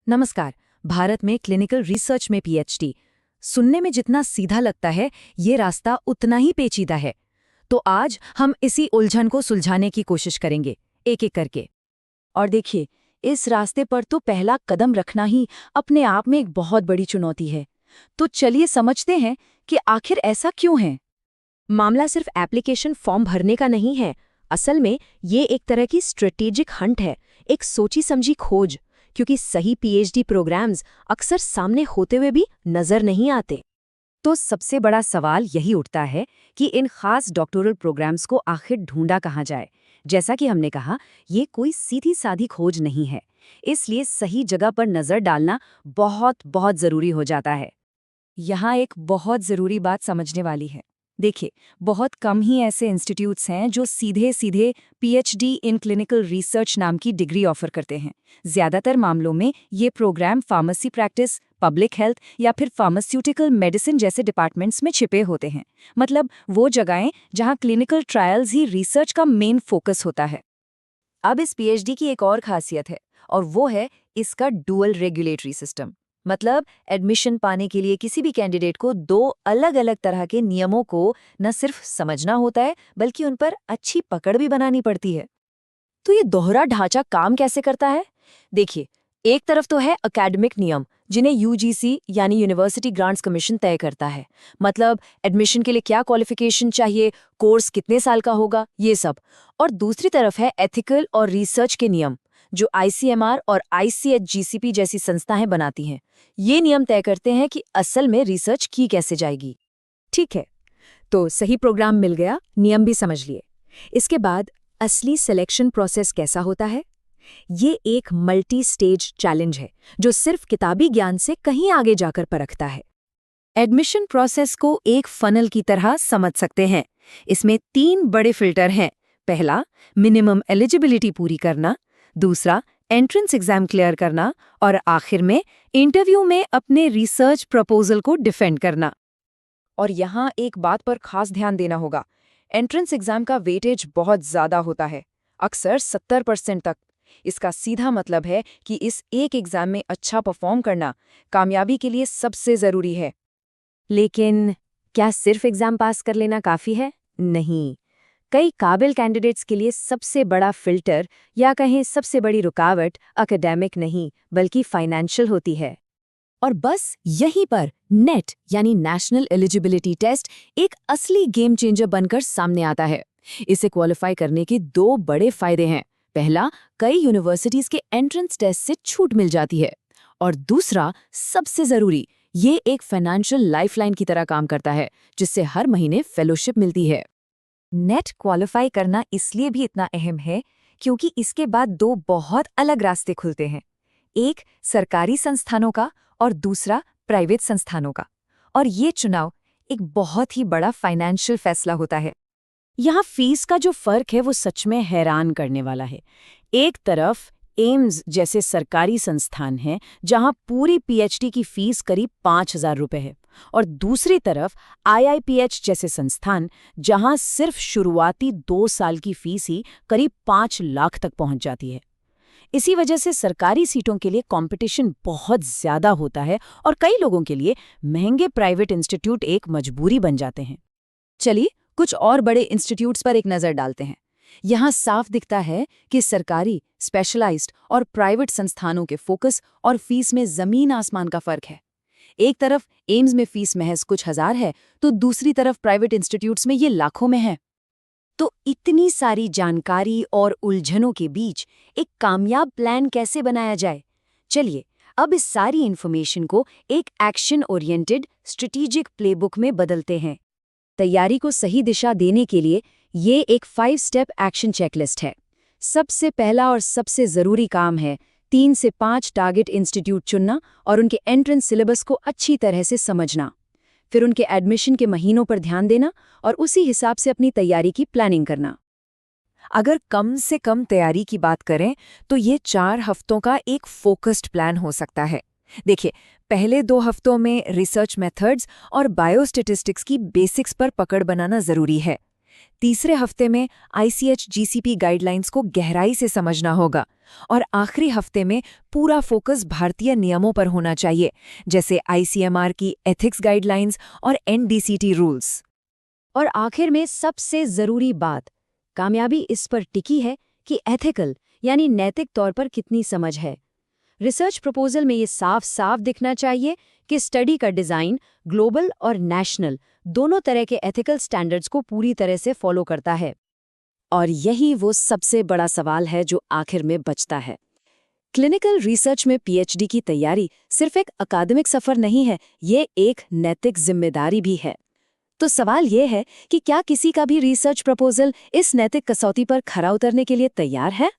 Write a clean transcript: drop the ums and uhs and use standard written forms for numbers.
नमस्कार। भारत में clinical research में पीएचडी सुनने में जितना सीधा लगता है, ये रास्ता उतना ही पेचीदा है। तो आज हम इसी उलझन को सुलझाने की कोशिश करेंगे, एक एक करके। और देखिए, इस रास्ते पर तो पहला कदम रखना ही अपने आप में एक बहुत बड़ी चुनौती है। तो चलिए समझते हैं कि आखिर ऐसा क्यों है। मामला सिर्फ एप्लीकेशन फॉर्म भरने का नहीं है। असल में ये एक तरह की स्ट्रेटेजिक हंट है, एक सोची समझी खोज, क्योंकि सही पीएचडी प्रोग्राम्स अक्सर सामने होते हुए भी नजर नहीं आते। तो सबसे बड़ा सवाल यही उठता है कि इन खास डॉक्टोरल प्रोग्राम्स को आखिर ढूंढा कहाँ जाए। जैसा कि हमने कहा, ये कोई सीधी सादी खोज नहीं है, इसलिए सही जगह पर नजर डालना बहुत बहुत जरूरी हो जाता है। यहाँ एक बहुत ज़रूरी बात समझने वाली है। देखिए, बहुत कम ही ऐसे इंस्टीट्यूट्स हैं जो सीधे सीधे पीएचडी इन क्लिनिकल रिसर्च नाम की डिग्री ऑफर करते हैं। ज़्यादातर मामलों में ये programme pharmacy practice, public health या फिर फार्मास्यूटिकल मेडिसिन जैसे डिपार्टमेंट्स में छिपे होते हैं। मतलब वो जगहें जहाँ क्लिनिकल ट्रायल्स ही रिसर्च का मेन फोकस होता है। अब इस पीएचडी की एक और खासियत है, और वो है इसका डुअल रेगुलेटरी सिस्टम। मतलब एडमिशन पाने के लिए किसी भी कैंडिडेट को दो अलग अलग तरह के नियमों को न सिर्फ समझना होता है, बल्कि उन पर अच्छी पकड़ भी बनानी पड़ती है। तो ये दोहरा ढांचा काम कैसे करता है? देखिए, एक तरफ तो है एकेडमिक नियम, जिन्हें यूजीसी यानी यूनिवर्सिटी ग्रांट्स कमीशन तय करता है। मतलब एडमिशन के लिए क्या क्वालिफिकेशन चाहिए, कोर्स कितने साल का होगा, ये सब। और दूसरी तरफ है एथिकल और रिसर्च के नियम, जो आईसीएमआर और आईसीएचजीसीपी जैसी संस्थाएं बनाती हैं। ये नियम तय करते हैं कि असल में रिसर्च की कैसे जाएगी। ठीक है, तो सही प्रोग्राम मिल गया, नियम भी समझ लिए। इसके बाद असली सिलेक्शन प्रोसेस कैसा होता है? ये एक मल्टी स्टेज चैलेंज है, जो सिर्फ किताबी ज्ञान से कहीं आगे जाकर परखता है। एडमिशन प्रोसेस को एक फनल की तरह समझ सकते हैं। इसमें 3 बड़े फिल्टर हैं। पहला, मिनिमम एलिजिबिलिटी पूरी करना। दूसरा, एंट्रेंस एग्जाम क्लियर करना। और आखिर में इंटरव्यू में अपने रिसर्च प्रपोजल को डिफेंड करना। और यहाँ एक बात पर खास ध्यान देना होगा। एंट्रेंस एग्जाम का वेटेज बहुत ज़्यादा होता है, अक्सर 70% तक। इसका सीधा मतलब है कि इस एक एग्जाम में अच्छा परफॉर्म करना कामयाबी के लिए सबसे ज़रूरी है। लेकिन क्या सिर्फ एग्जाम पास कर लेना काफ़ी है? नहीं। कई काबिल कैंडिडेट्स के लिए सबसे बड़ा फिल्टर, या कहें सबसे बड़ी रुकावट, एकेडमिक नहीं बल्कि फाइनेंशियल होती है। और बस यहीं पर नेट यानी नेशनल एलिजिबिलिटी टेस्ट एक असली गेम चेंजर बनकर सामने आता है। इसे क्वालिफाई करने के 2 बड़े फायदे हैं। पहला, कई यूनिवर्सिटीज के एंट्रेंस टेस्ट से छूट मिल जाती है। और दूसरा, सबसे जरूरी, ये एक फाइनेंशियल लाइफलाइन की तरह काम करता है, जिससे हर महीने फेलोशिप मिलती है। नेट क्वालिफाई करना इसलिए भी इतना अहम है क्योंकि इसके बाद 2 बहुत अलग रास्ते खुलते हैं। एक सरकारी संस्थानों का और दूसरा प्राइवेट संस्थानों का। और ये चुनाव एक बहुत ही बड़ा फाइनेंशियल फैसला होता है। यहाँ फीस का जो फर्क है वो सच में हैरान करने वाला है। एक तरफ एम्स जैसे सरकारी संस्थान हैं, जहाँ पूरी पीएचडी की फीस करीब 5,000 रुपए है, और दूसरी तरफ आईआईपीएच जैसे संस्थान, जहाँ सिर्फ शुरुआती 2 साल की फीस ही करीब 5 लाख तक पहुंच जाती है। इसी वजह से सरकारी सीटों के लिए कंपटीशन बहुत ज्यादा होता है, और कई लोगों के लिए महंगे प्राइवेट इंस्टीट्यूट एक मजबूरी बन जाते हैं। चलिए कुछ और बड़े इंस्टीट्यूट्स पर एक नज़र डालते हैं। यहाँ साफ दिखता है कि सरकारी, स्पेशलाइज्ड और प्राइवेट संस्थानों के फोकस और फीस में ज़मीन आसमान का फर्क है। एक तरफ एम्स में फीस महज कुछ हज़ार है, तो दूसरी तरफ प्राइवेट इंस्टीट्यूट्स में ये लाखों में है। तो इतनी सारी जानकारी और उलझनों के बीच एक कामयाब प्लान कैसे बनाया जाए? चलिए, अब इस सारी इन्फॉर्मेशन को एक एक्शन ओरिएंटेड स्ट्रेटेजिक प्लेबुक में बदलते हैं। तैयारी को सही दिशा देने के लिए ये एक 5 स्टेप एक्शन चेकलिस्ट है। सबसे पहला और सबसे ज़रूरी काम है 3 से 5 टारगेट इंस्टीट्यूट चुनना और उनके एंट्रेंस सिलेबस को अच्छी तरह से समझना। फिर उनके एडमिशन के महीनों पर ध्यान देना और उसी हिसाब से अपनी तैयारी की प्लानिंग करना। अगर कम से कम तैयारी की बात करें तो ये 4 हफ्तों का एक फोकस्ड प्लान हो सकता है। देखिए, पहले 2 हफ्तों में रिसर्च मेथड्स और बायोस्टैटिस्टिक्स की बेसिक्स पर पकड़ बनाना ज़रूरी है। तीसरे हफ्ते में ICH-GCP गाइडलाइंस को गहराई से समझना होगा और आखिरी हफ्ते में पूरा फोकस भारतीय नियमों पर होना चाहिए, जैसे ICMR की एथिक्स गाइडलाइंस और NDCT रूल्स। और आखिर में सबसे ज़रूरी बात, कामयाबी इस पर टिकी है कि एथिकल यानी नैतिक तौर पर कितनी समझ है। रिसर्च प्रपोजल में ये साफ साफ दिखना चाहिए कि स्टडी का डिज़ाइन ग्लोबल और नेशनल दोनों तरह के एथिकल स्टैंडर्ड्स को पूरी तरह से फॉलो करता है। और यही वो सबसे बड़ा सवाल है जो आखिर में बचता है। क्लिनिकल रिसर्च में PhD की तैयारी सिर्फ एक अकादमिक सफर नहीं है, ये एक नैतिक जिम्मेदारी भी है। तो सवाल ये है कि क्या किसी का भी रिसर्च प्रपोजल इस नैतिक कसौटी पर खरा उतरने के लिए तैयार है?